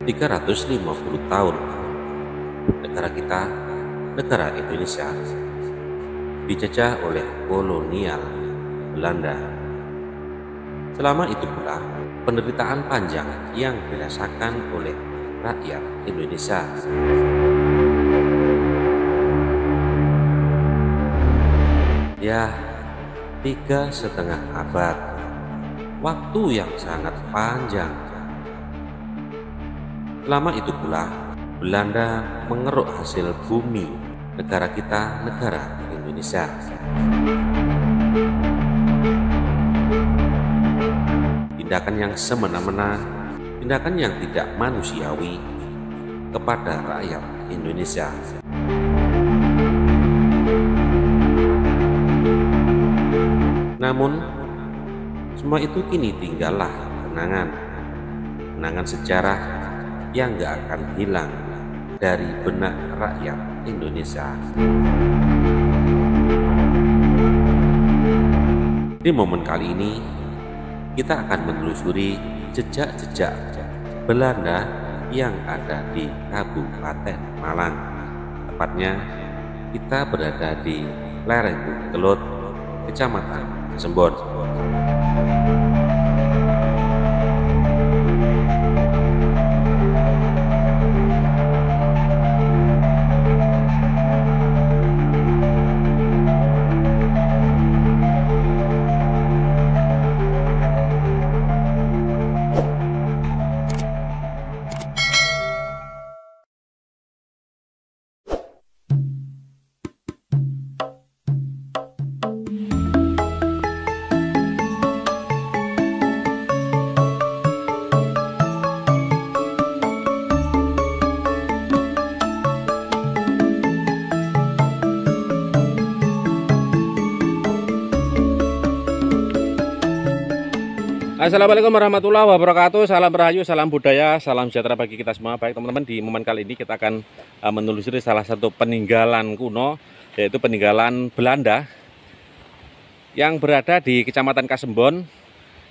350 tahun negara kita, negara Indonesia, dijajah oleh kolonial Belanda. Selama itu pula penderitaan panjang yang dirasakan oleh rakyat Indonesia. Ya, 3,5 abad, waktu yang sangat panjang. Selama itu pula Belanda mengeruk hasil bumi negara kita, negara Indonesia. Tindakan yang semena-mena, tindakan yang tidak manusiawi kepada rakyat Indonesia. Namun, semua itu kini tinggallah kenangan sejarah yang gak akan hilang dari benak rakyat Indonesia. Di momen kali ini, kita akan menelusuri jejak-jejak Belanda yang ada di Kabupaten Malang. Tepatnya, kita berada di lereng Gunung Kelut, Kecamatan Kasembon. Assalamualaikum warahmatullahi wabarakatuh. Salam Rahayu, salam budaya, salam sejahtera bagi kita semua. Baik teman-teman, di momen kali ini kita akan menelusuri salah satu peninggalan kuno, yaitu peninggalan Belanda yang berada di Kecamatan Kasembon,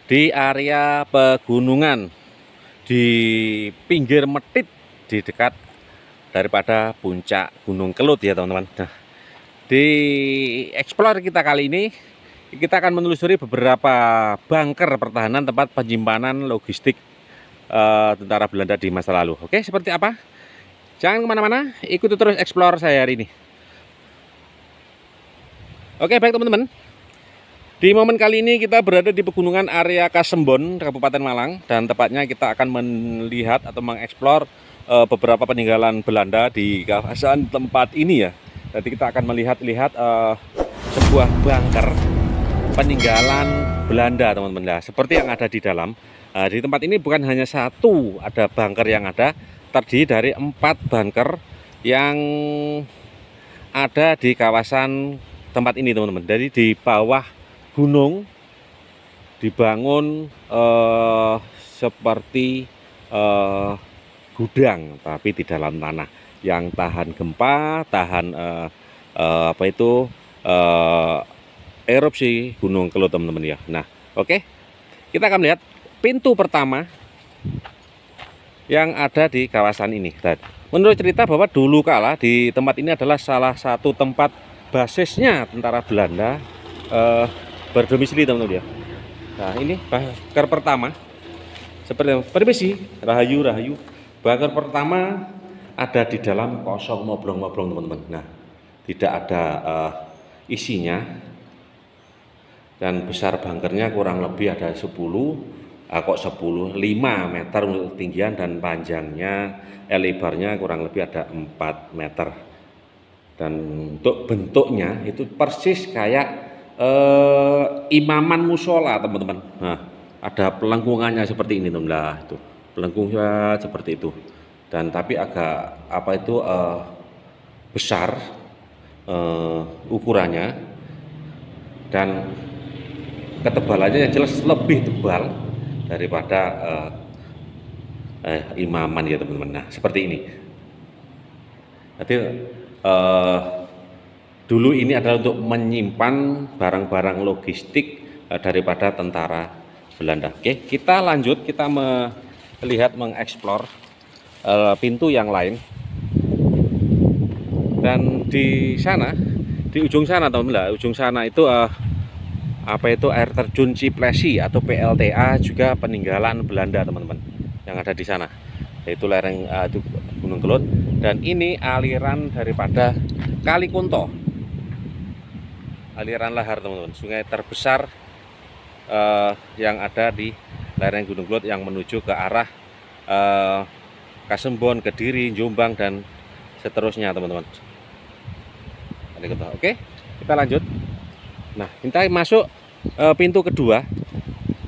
di area pegunungan, di pinggir Metit, di dekat daripada puncak Gunung Kelut ya teman-teman. Nah, di explore kita kali ini kita akan menelusuri beberapa bunker pertahanan tempat penyimpanan logistik tentara Belanda di masa lalu. Oke, seperti apa? Jangan kemana-mana, ikuti terus explore saya hari ini. Oke, baik teman-teman. Di momen kali ini kita berada di pegunungan area Kasembon, Kabupaten Malang, dan tepatnya kita akan melihat atau mengeksplor beberapa peninggalan Belanda di kawasan tempat ini ya. Jadi kita akan melihat-lihat sebuah bunker peninggalan Belanda teman-teman. Nah, seperti yang ada di dalam di tempat ini bukan hanya satu ada bunker yang ada, terdiri dari 4 bunker yang ada di kawasan tempat ini teman-teman. Jadi di bawah gunung dibangun seperti gudang tapi di dalam tanah yang tahan gempa, tahan erupsi Gunung Kelut teman-teman ya. Nah, oke. Kita akan lihat pintu pertama yang ada di kawasan ini. Dan menurut cerita bahwa dulu kala di tempat ini adalah salah satu tempat basisnya tentara Belanda berdomisili teman-teman ya. Nah, ini bunker pertama. Seperti permisi, rahayu. Bunker pertama ada di dalam kosong moblong-moblong teman-teman. Nah, tidak ada isinya. Dan besar bunkernya kurang lebih ada 5 meter untuk ketinggian, dan panjangnya lebarnya kurang lebih ada 4 meter. Dan untuk bentuknya itu persis kayak imaman musola teman-teman. Nah, ada pelengkungannya seperti ini teman-teman. Nah, itu pelengkungnya seperti itu. Dan tapi agak besar ukurannya, dan ketebalannya yang jelas lebih tebal daripada imaman ya teman-teman. Nah, seperti ini. Jadi dulu ini adalah untuk menyimpan barang-barang logistik daripada tentara Belanda. Oke, kita lanjut, kita melihat, mengeksplor pintu yang lain. Dan di sana, di ujung sana teman-teman, ujung sana itu apa itu air terjun Ciplesi atau PLTA, juga peninggalan Belanda teman-teman yang ada di sana, yaitu lereng itu Gunung Kelut. Dan ini aliran daripada Kali Kunto, aliran lahar teman-teman, sungai terbesar yang ada di lereng Gunung Kelut yang menuju ke arah Kasembon, Kediri, Jombang, dan seterusnya teman-teman. Oke, kita lanjut. Nah, kita masuk pintu kedua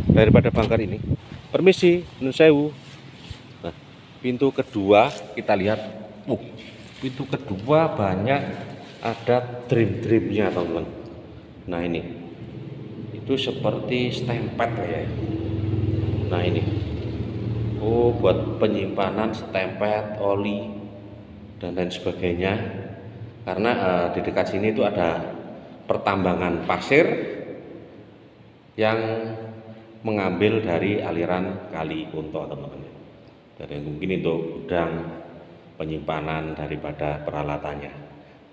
daripada bunker ini. Permisi, nun sewu. Nah, pintu kedua kita lihat. Pintu kedua banyak ada trim-trimnya teman-teman. Nah ini, itu seperti stempet ya. Nah ini, buat penyimpanan stempet, oli, dan lain sebagainya. Karena di dekat sini itu ada pertambangan pasir yang mengambil dari aliran Kali Kunto teman-teman. Dan mungkin itu gudang penyimpanan daripada peralatannya,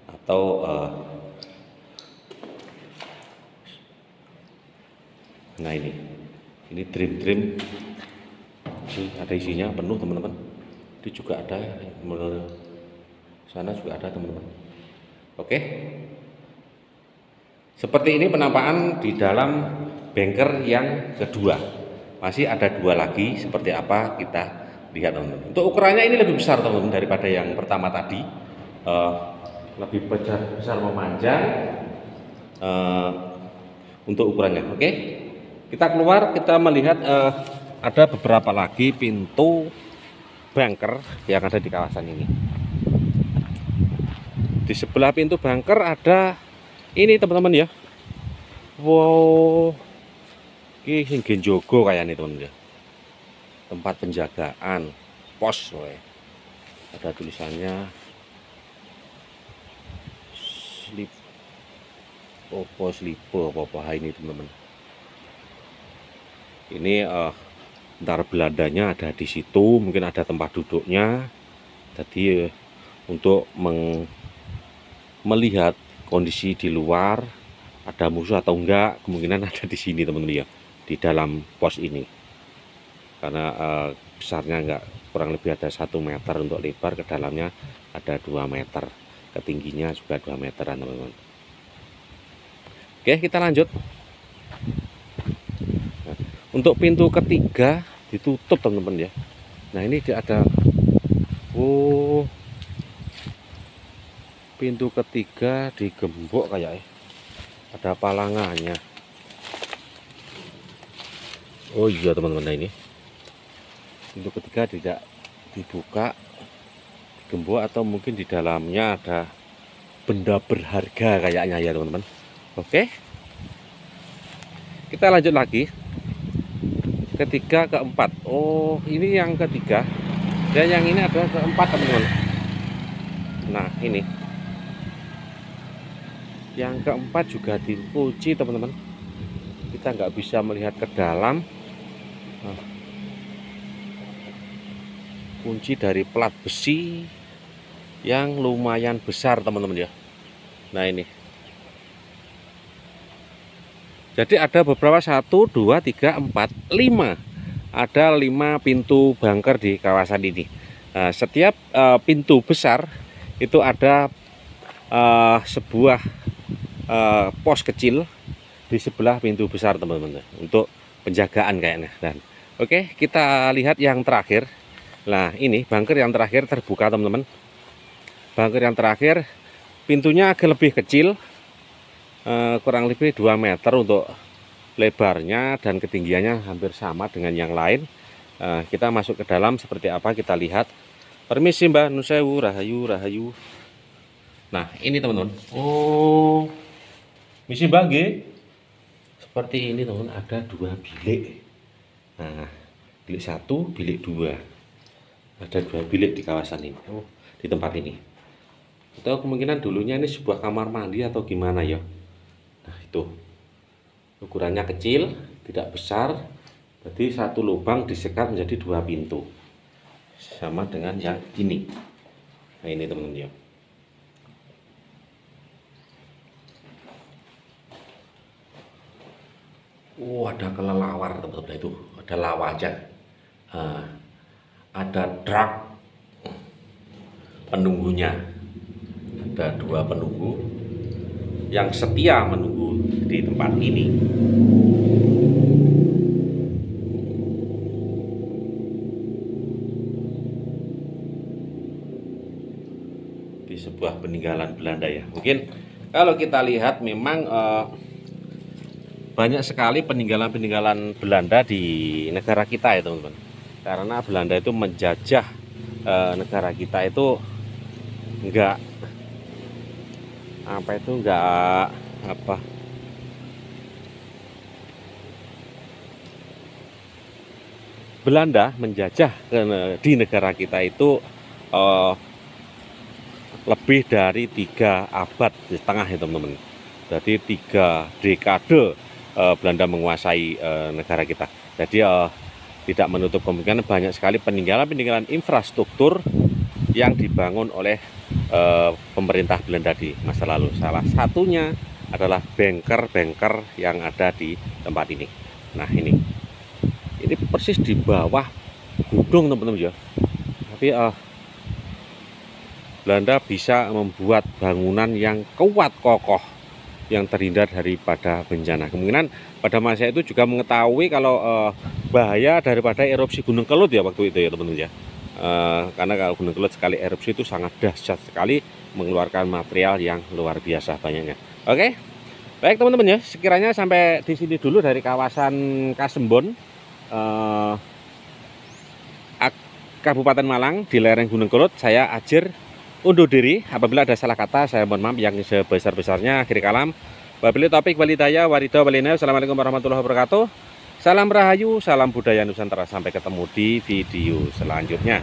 atau nah ini trim ada isinya penuh teman-teman. Itu juga ada, sana juga ada teman-teman. Oke, seperti ini penampakan di dalam bunker yang kedua. Masih ada dua lagi, seperti apa kita lihat teman-teman. Untuk ukurannya ini lebih besar teman-teman daripada yang pertama tadi, lebih besar memanjang untuk ukurannya. Oke, kita keluar, kita melihat ada beberapa lagi pintu bunker yang ada di kawasan ini. Di sebelah pintu bunker ada ini teman-teman ya. Wow, ini Genjogo kayak ini teman-teman ya. Tempat penjagaan pos, ada tulisannya slipo apa ini teman-teman. Ini ntar Belandanya ada di situ, mungkin ada tempat duduknya. Jadi untuk melihat kondisi di luar ada musuh atau enggak, kemungkinan ada di sini teman-teman ya, di dalam pos ini. Karena besarnya enggak, kurang lebih ada 1 meter untuk lebar, ke dalamnya ada 2 meter, ketingginya juga 2 meteran teman-teman. Oke, kita lanjut. Nah, untuk pintu ketiga ditutup teman-teman ya. Nah ini ada pintu ketiga digembok kayak ada palangannya. Oh iya teman-teman, nah ini pintu ketiga tidak dibuka, digembok, atau mungkin di dalamnya ada benda berharga kayaknya ya teman-teman. Oke, kita lanjut lagi. Ketiga, keempat. Oh ini yang ketiga, dan yang ini adalah keempat teman-teman. Nah ini yang keempat juga dikunci teman-teman, kita nggak bisa melihat ke dalam. Nah, kunci dari plat besi yang lumayan besar teman-teman ya. Nah ini, jadi ada beberapa 1, 2, 3, 4, 5, ada 5 pintu bunker di kawasan ini. Nah, setiap pintu besar itu ada sebuah pos kecil di sebelah pintu besar teman-teman, untuk penjagaan kayaknya. Dan oke, kita lihat yang terakhir. Nah ini bunker yang terakhir terbuka teman-teman. Bunker yang terakhir pintunya agak lebih kecil, kurang lebih 2 meter untuk lebarnya, dan ketinggiannya hampir sama dengan yang lain. Kita masuk ke dalam, seperti apa kita lihat. Permisi Mbak, nusewu, rahayu rahayu. Nah ini teman-teman, oh misi bagi seperti ini teman-teman, ada 2 bilik. Nah bilik 1, bilik 2, ada 2 bilik di kawasan ini, di tempat ini. Atau kemungkinan dulunya ini sebuah kamar mandi atau gimana ya. Nah itu ukurannya kecil, tidak besar, jadi 1 lubang disekat menjadi 2 pintu. sama dengan yang ini. Nah ini teman-teman ya. Ada kelelawar teman-teman, itu ada lawa aja. Ada truk penunggunya, ada 2 penunggu yang setia menunggu di tempat ini. Di sebuah peninggalan Belanda ya. Mungkin kalau kita lihat memang banyak sekali peninggalan-peninggalan Belanda di negara kita ya teman-teman. Karena Belanda itu menjajah negara kita itu enggak Belanda menjajah di negara kita itu lebih dari 3 abad setengah ya teman-teman. Jadi 3 dekade Belanda menguasai negara kita. Jadi tidak menutup kemungkinan banyak sekali peninggalan-peninggalan infrastruktur yang dibangun oleh pemerintah Belanda di masa lalu. Salah satunya adalah bengker-bengker yang ada di tempat ini. Nah ini persis di bawah gunung teman-teman ya. Tapi Belanda bisa membuat bangunan yang kuat kokoh, yang terhindar daripada bencana. Kemungkinan pada masa itu juga mengetahui kalau bahaya daripada erupsi Gunung Kelut ya waktu itu ya teman-teman ya. Karena kalau Gunung Kelut sekali erupsi itu sangat dahsyat sekali, mengeluarkan material yang luar biasa banyaknya. Oke, baik teman-teman ya, sekiranya sampai di sini dulu dari kawasan Kasembon, Kabupaten Malang di lereng Gunung Kelut. Saya Ajir undur diri. Apabila ada salah kata saya mohon maaf yang sebesar-besarnya. Akhir kalam, wabillahi taufik walhidayah, waridho walinayah. Assalamualaikum warahmatullahi wabarakatuh. Salam Rahayu, salam budaya Nusantara. Sampai ketemu di video selanjutnya.